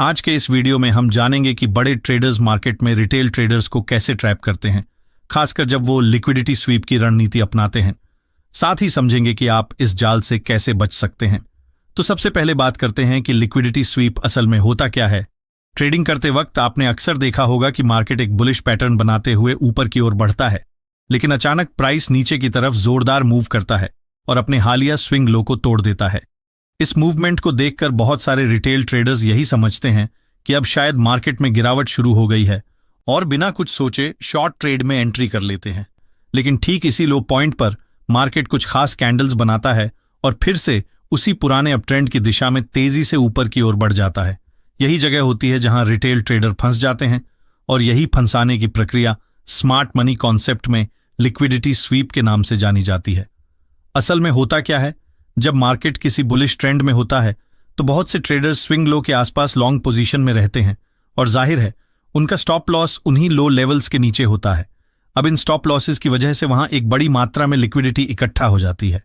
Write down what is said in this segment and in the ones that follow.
आज के इस वीडियो में हम जानेंगे कि बड़े ट्रेडर्स मार्केट में रिटेल ट्रेडर्स को कैसे ट्रैप करते हैं, खासकर जब वो लिक्विडिटी स्वीप की रणनीति अपनाते हैं। साथ ही समझेंगे कि आप इस जाल से कैसे बच सकते हैं। तो सबसे पहले बात करते हैं कि लिक्विडिटी स्वीप असल में होता क्या है। ट्रेडिंग करते वक्त आपने अक्सर देखा होगा कि मार्केट एक बुलिश पैटर्न बनाते हुए ऊपर की ओर बढ़ता है, लेकिन अचानक प्राइस नीचे की तरफ जोरदार मूव करता है और अपने हालिया स्विंग लो को तोड़ देता है। इस मूवमेंट को देखकर बहुत सारे रिटेल ट्रेडर्स यही समझते हैं कि अब शायद मार्केट में गिरावट शुरू हो गई है और बिना कुछ सोचे शॉर्ट ट्रेड में एंट्री कर लेते हैं। लेकिन ठीक इसी लो पॉइंट पर मार्केट कुछ खास कैंडल्स बनाता है और फिर से उसी पुराने अपट्रेंड की दिशा में तेजी से ऊपर की ओर बढ़ जाता है। यही जगह होती है जहां रिटेल ट्रेडर फंस जाते हैं और यही फंसाने की प्रक्रिया स्मार्ट मनी कॉन्सेप्ट में लिक्विडिटी स्वीप के नाम से जानी जाती है। असल में होता क्या है, जब मार्केट किसी बुलिश ट्रेंड में होता है तो बहुत से ट्रेडर्स स्विंग लो के आसपास लॉन्ग पोजीशन में रहते हैं और जाहिर है उनका स्टॉप लॉस उन्हीं लो लेवल्स के नीचे होता है। अब इन स्टॉप लॉसेस की वजह से वहां एक बड़ी मात्रा में लिक्विडिटी इकट्ठा हो जाती है।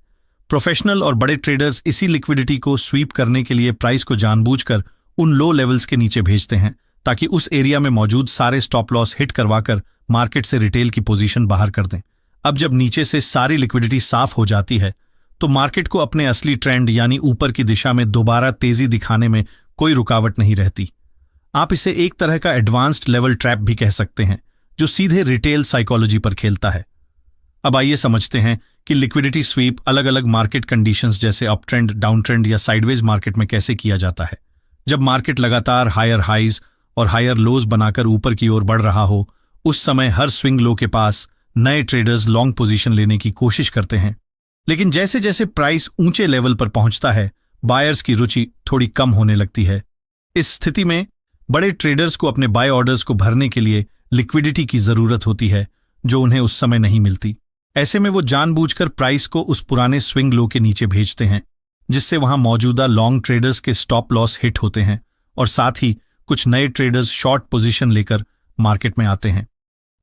प्रोफेशनल और बड़े ट्रेडर्स इसी लिक्विडिटी को स्वीप करने के लिए प्राइस को जानबूझकर उन लो लेवल्स के नीचे भेजते हैं ताकि उस एरिया में मौजूद सारे स्टॉप लॉस हिट करवाकर मार्केट से रिटेल की पोजीशन बाहर कर दें। अब जब नीचे से सारी लिक्विडिटी साफ हो जाती है तो मार्केट को अपने असली ट्रेंड यानी ऊपर की दिशा में दोबारा तेजी दिखाने में कोई रुकावट नहीं रहती। आप इसे एक तरह का एडवांस्ड लेवल ट्रैप भी कह सकते हैं जो सीधे रिटेल साइकोलॉजी पर खेलता है। अब आइए समझते हैं कि लिक्विडिटी स्वीप अलग अलग मार्केट कंडीशंस जैसे अप ट्रेंड, डाउन ट्रेंड या साइडवेज मार्केट में कैसे किया जाता है। जब मार्केट लगातार हायर हाइज और हायर लोज बनाकर ऊपर की ओर बढ़ रहा हो, उस समय हर स्विंग लो के पास नए ट्रेडर्स लॉन्ग पोजीशन लेने की कोशिश करते हैं। लेकिन जैसे जैसे प्राइस ऊंचे लेवल पर पहुंचता है, बायर्स की रुचि थोड़ी कम होने लगती है। इस स्थिति में बड़े ट्रेडर्स को अपने बाय ऑर्डर्स को भरने के लिए लिक्विडिटी की जरूरत होती है जो उन्हें उस समय नहीं मिलती। ऐसे में वो जानबूझकर प्राइस को उस पुराने स्विंग लो के नीचे भेजते हैं, जिससे वहां मौजूदा लॉन्ग ट्रेडर्स के स्टॉप लॉस हिट होते हैं और साथ ही कुछ नए ट्रेडर्स शॉर्ट पोजीशन लेकर मार्केट में आते हैं।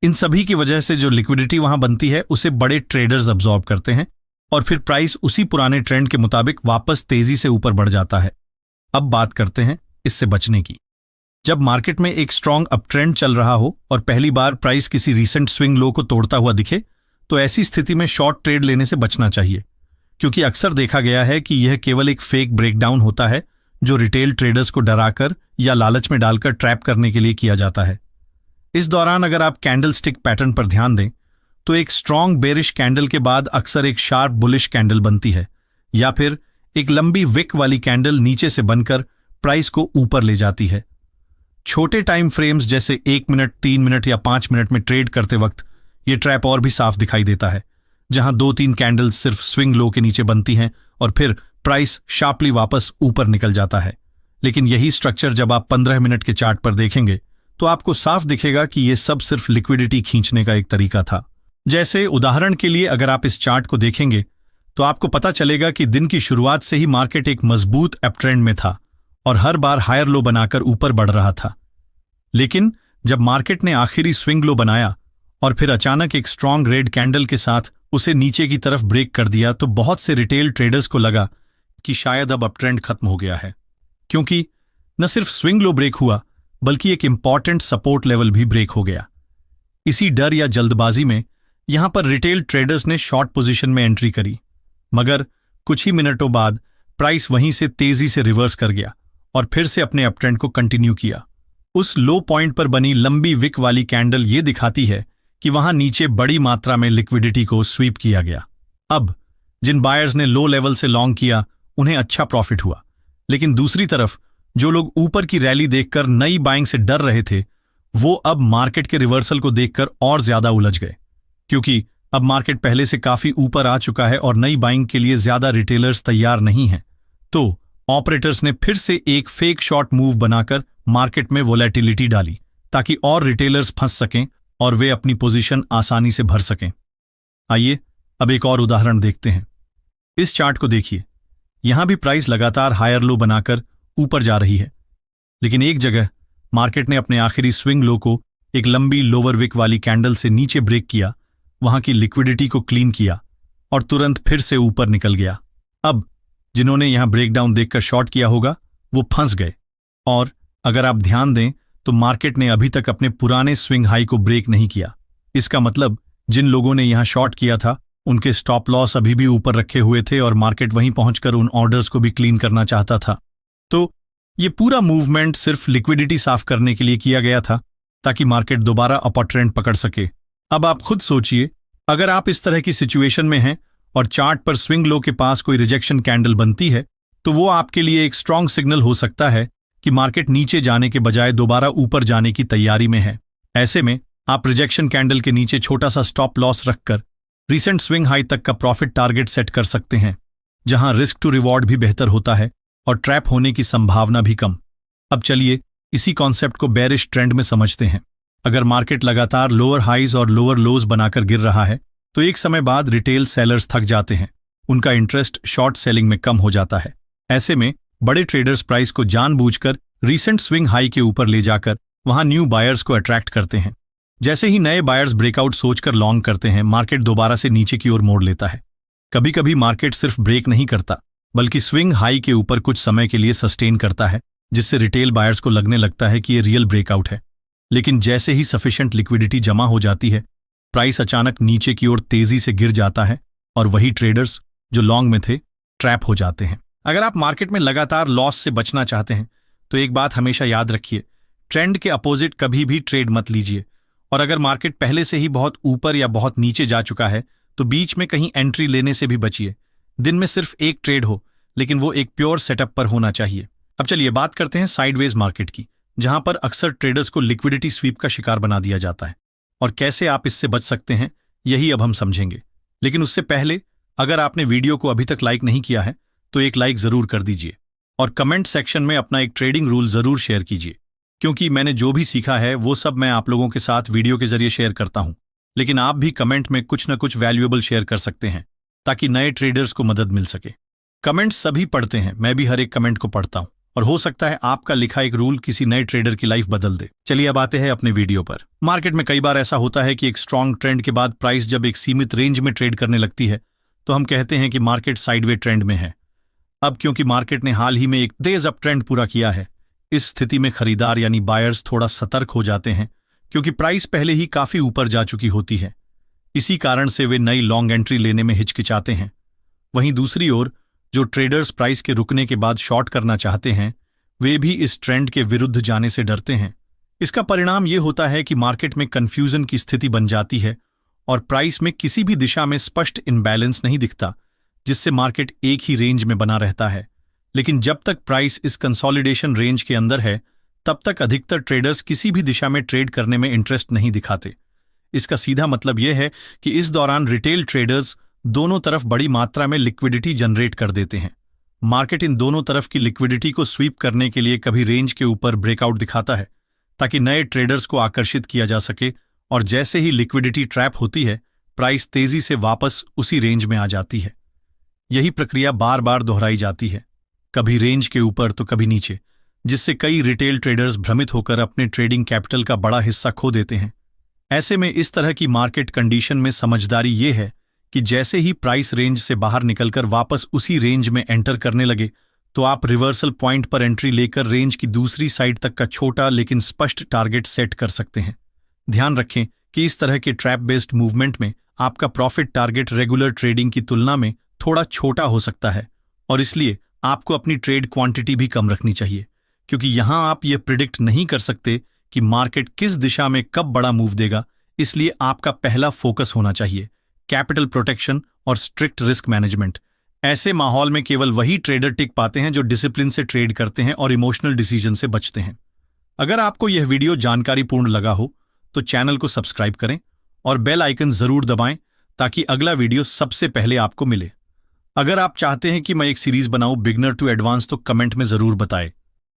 इन सभी की वजह से जो लिक्विडिटी वहां बनती है उसे बड़े ट्रेडर्स अब्सॉर्ब करते हैं और फिर प्राइस उसी पुराने ट्रेंड के मुताबिक वापस तेजी से ऊपर बढ़ जाता है। अब बात करते हैं इससे बचने की। जब मार्केट में एक स्ट्रॉन्ग अप ट्रेंड चल रहा हो और पहली बार प्राइस किसी रीसेंट स्विंग लो को तोड़ता हुआ दिखे, तो ऐसी स्थिति में शॉर्ट ट्रेड लेने से बचना चाहिए, क्योंकि अक्सर देखा गया है कि यह केवल एक फेक ब्रेकडाउन होता है जो रिटेल ट्रेडर्स को डराकर या लालच में डालकर ट्रैप करने के लिए किया जाता है। इस दौरान अगर आप कैंडल स्टिक पैटर्न पर ध्यान दें तो एक स्ट्रॉन्ग बेरिश कैंडल के बाद अक्सर एक शार्प बुलिश कैंडल बनती है या फिर एक लंबी विक वाली कैंडल नीचे से बनकर प्राइस को ऊपर ले जाती है। छोटे टाइम फ्रेम्स जैसे 1 मिनट, 3 मिनट या 5 मिनट में ट्रेड करते वक्त ये ट्रैप और भी साफ दिखाई देता है, जहां 2-3 कैंडल्स सिर्फ स्विंग लो के नीचे बनती हैं और फिर प्राइस शार्पली वापस ऊपर निकल जाता है। लेकिन यही स्ट्रक्चर जब आप 15 मिनट के चार्ट पर देखेंगे तो आपको साफ दिखेगा कि यह सब सिर्फ लिक्विडिटी खींचने का एक तरीका था। जैसे उदाहरण के लिए अगर आप इस चार्ट को देखेंगे तो आपको पता चलेगा कि दिन की शुरुआत से ही मार्केट एक मजबूत अपट्रेंड में था और हर बार हायर लो बनाकर ऊपर बढ़ रहा था। लेकिन जब मार्केट ने आखिरी स्विंग लो बनाया और फिर अचानक एक स्ट्रॉन्ग रेड कैंडल के साथ उसे नीचे की तरफ ब्रेक कर दिया, तो बहुत से रिटेल ट्रेडर्स को लगा कि शायद अब अपट्रेंड खत्म हो गया है, क्योंकि न सिर्फ स्विंग लो ब्रेक हुआ बल्कि एक इंपॉर्टेंट सपोर्ट लेवल भी ब्रेक हो गया। इसी डर या जल्दबाजी में यहां पर रिटेल ट्रेडर्स ने शॉर्ट पोजीशन में एंट्री करी, मगर कुछ ही मिनटों बाद प्राइस वहीं से तेजी से रिवर्स कर गया और फिर से अपने अपट्रेंड को कंटिन्यू किया। उस लो पॉइंट पर बनी लंबी विक वाली कैंडल ये दिखाती है कि वहां नीचे बड़ी मात्रा में लिक्विडिटी को स्वीप किया गया। अब जिन बायर्स ने लो लेवल से लॉन्ग किया उन्हें अच्छा प्रॉफिट हुआ, लेकिन दूसरी तरफ जो लोग ऊपर की रैली देखकर नई बाइंग से डर रहे थे वो अब मार्केट के रिवर्सल को देखकर और ज्यादा उलझ गए, क्योंकि अब मार्केट पहले से काफी ऊपर आ चुका है और नई बाइंग के लिए ज्यादा रिटेलर्स तैयार नहीं हैं। तो ऑपरेटर्स ने फिर से एक फेक शॉर्ट मूव बनाकर मार्केट में वोलेटिलिटी डाली ताकि और रिटेलर्स फंस सकें और वे अपनी पोजीशन आसानी से भर सकें। आइए अब एक और उदाहरण देखते हैं। इस चार्ट को देखिए, यहां भी प्राइस लगातार हायर लो बनाकर ऊपर जा रही है, लेकिन एक जगह मार्केट ने अपने आखिरी स्विंग लो को एक लंबी लोअर विक वाली कैंडल से नीचे ब्रेक किया, वहां की लिक्विडिटी को क्लीन किया और तुरंत फिर से ऊपर निकल गया। अब जिन्होंने यहां ब्रेकडाउन देखकर शॉर्ट किया होगा वो फंस गए और अगर आप ध्यान दें तो मार्केट ने अभी तक अपने पुराने स्विंग हाई को ब्रेक नहीं किया। इसका मतलब जिन लोगों ने यहां शॉर्ट किया था उनके स्टॉप लॉस अभी भी ऊपर रखे हुए थे और मार्केट वहीं पहुंचकर उन ऑर्डर्स को भी क्लीन करना चाहता था। तो ये पूरा मूवमेंट सिर्फ लिक्विडिटी साफ करने के लिए किया गया था ताकि मार्केट दोबारा अपर ट्रेंड पकड़ सके। अब आप खुद सोचिए, अगर आप इस तरह की सिचुएशन में हैं और चार्ट पर स्विंग लो के पास कोई रिजेक्शन कैंडल बनती है तो वो आपके लिए एक स्ट्रांग सिग्नल हो सकता है कि मार्केट नीचे जाने के बजाय दोबारा ऊपर जाने की तैयारी में है। ऐसे में आप रिजेक्शन कैंडल के नीचे छोटा सा स्टॉप लॉस रखकर रिसेंट स्विंग हाई तक का प्रॉफिट टारगेट सेट कर सकते हैं, जहां रिस्क टू रिवॉर्ड भी बेहतर होता है और ट्रैप होने की संभावना भी कम। अब चलिए इसी कॉन्सेप्ट को बेरिश ट्रेंड में समझते हैं। अगर मार्केट लगातार लोअर हाइज और लोअर लोज बनाकर गिर रहा है तो एक समय बाद रिटेल सेलर्स थक जाते हैं, उनका इंटरेस्ट शॉर्ट सेलिंग में कम हो जाता है। ऐसे में बड़े ट्रेडर्स प्राइस को जानबूझकर रीसेंट स्विंग हाई के ऊपर ले जाकर वहां न्यू बायर्स को अट्रैक्ट करते हैं। जैसे ही नए बायर्स ब्रेकआउट सोचकर लॉन्ग करते हैं, मार्केट दोबारा से नीचे की ओर मोड़ लेता है। कभी कभी मार्केट सिर्फ ब्रेक नहीं करता बल्कि स्विंग हाई के ऊपर कुछ समय के लिए सस्टेन करता है, जिससे रिटेल बायर्स को लगने लगता है कि ये रियल ब्रेकआउट है। लेकिन जैसे ही सफिशिएंट लिक्विडिटी जमा हो जाती है, प्राइस अचानक नीचे की ओर तेजी से गिर जाता है और वही ट्रेडर्स जो लॉन्ग में थे ट्रैप हो जाते हैं। अगर आप मार्केट में लगातार लॉस से बचना चाहते हैं तो एक बात हमेशा याद रखिए, ट्रेंड के अपोजिट कभी भी ट्रेड मत लीजिए। और अगर मार्केट पहले से ही बहुत ऊपर या बहुत नीचे जा चुका है तो बीच में कहीं एंट्री लेने से भी बचिए। दिन में सिर्फ एक ट्रेड हो, लेकिन वो एक प्योर सेटअप पर होना चाहिए। अब चलिए बात करते हैं साइडवेज मार्केट की, जहां पर अक्सर ट्रेडर्स को लिक्विडिटी स्वीप का शिकार बना दिया जाता है और कैसे आप इससे बच सकते हैं यही अब हम समझेंगे। लेकिन उससे पहले अगर आपने वीडियो को अभी तक लाइक नहीं किया है तो एक लाइक जरूर कर दीजिए और कमेंट सेक्शन में अपना एक ट्रेडिंग रूल जरूर शेयर कीजिए, क्योंकि मैंने जो भी सीखा है वो सब मैं आप लोगों के साथ वीडियो के जरिए शेयर करता हूं। लेकिन आप भी कमेंट में कुछ न कुछ वैल्यूएबल शेयर कर सकते हैं ताकि नए ट्रेडर्स को मदद मिल सके। कमेंट्स सभी पढ़ते हैं, मैं भी हर एक कमेंट को पढ़ता हूं और हो सकता है आपका लिखा एक रूल किसी नए ट्रेडर की लाइफ बदल दे। चलिए अब आते हैं अपने वीडियो पर। मार्केट में कई बार ऐसा होता है कि एक स्ट्रांग ट्रेंड के बाद प्राइस जब एक सीमित रेंज में ट्रेड करने लगती है तो हम कहते हैं कि मार्केट साइडवे ट्रेंड में है। अब क्योंकि मार्केट ने हाल ही में एक तेज अप ट्रेंड पूरा किया है, इस स्थिति में खरीदार यानी बायर्स थोड़ा सतर्क हो जाते हैं, क्योंकि प्राइस पहले ही काफी ऊपर जा चुकी होती है। इसी कारण से वे नई लॉन्ग एंट्री लेने में हिचकिचाते हैं। वहीं दूसरी ओर जो ट्रेडर्स प्राइस के रुकने के बाद शॉर्ट करना चाहते हैं, वे भी इस ट्रेंड के विरुद्ध जाने से डरते हैं। इसका परिणाम ये होता है कि मार्केट में कंफ्यूजन की स्थिति बन जाती है और प्राइस में किसी भी दिशा में स्पष्ट इनबैलेंस नहीं दिखता, जिससे मार्केट एक ही रेंज में बना रहता है। लेकिन जब तक प्राइस इस कंसोलिडेशन रेंज के अंदर है तब तक अधिकतर ट्रेडर्स किसी भी दिशा में ट्रेड करने में इंटरेस्ट नहीं दिखाते। इसका सीधा मतलब यह है कि इस दौरान रिटेल ट्रेडर्स दोनों तरफ बड़ी मात्रा में लिक्विडिटी जनरेट कर देते हैं। मार्केट इन दोनों तरफ की लिक्विडिटी को स्वीप करने के लिए कभी रेंज के ऊपर ब्रेकआउट दिखाता है ताकि नए ट्रेडर्स को आकर्षित किया जा सके, और जैसे ही लिक्विडिटी ट्रैप होती है प्राइस तेजी से वापस उसी रेंज में आ जाती है। यही प्रक्रिया बार बार दोहराई जाती है, कभी रेंज के ऊपर तो कभी नीचे, जिससे कई रिटेल ट्रेडर्स भ्रमित होकर अपने ट्रेडिंग कैपिटल का बड़ा हिस्सा खो देते हैं। ऐसे में इस तरह की मार्केट कंडीशन में समझदारी ये है कि जैसे ही प्राइस रेंज से बाहर निकलकर वापस उसी रेंज में एंटर करने लगे तो आप रिवर्सल पॉइंट पर एंट्री लेकर रेंज की दूसरी साइड तक का छोटा लेकिन स्पष्ट टारगेट सेट कर सकते हैं। ध्यान रखें कि इस तरह के ट्रैप बेस्ड मूवमेंट में आपका प्रॉफिट टारगेट रेगुलर ट्रेडिंग की तुलना में थोड़ा छोटा हो सकता है और इसलिए आपको अपनी ट्रेड क्वांटिटी भी कम रखनी चाहिए, क्योंकि यहां आप ये प्रिडिक्ट नहीं कर सकते कि मार्केट किस दिशा में कब बड़ा मूव देगा। इसलिए आपका पहला फोकस होना चाहिए कैपिटल प्रोटेक्शन और स्ट्रिक्ट रिस्क मैनेजमेंट। ऐसे माहौल में केवल वही ट्रेडर टिक पाते हैं जो डिसिप्लिन से ट्रेड करते हैं और इमोशनल डिसीजन से बचते हैं। अगर आपको यह वीडियो जानकारीपूर्ण लगा हो तो चैनल को सब्सक्राइब करें और बेल आइकन जरूर दबाएं ताकि अगला वीडियो सबसे पहले आपको मिले। अगर आप चाहते हैं कि मैं एक सीरीज बनाऊं बिगनर टू एडवांस तो कमेंट में जरूर बताएं।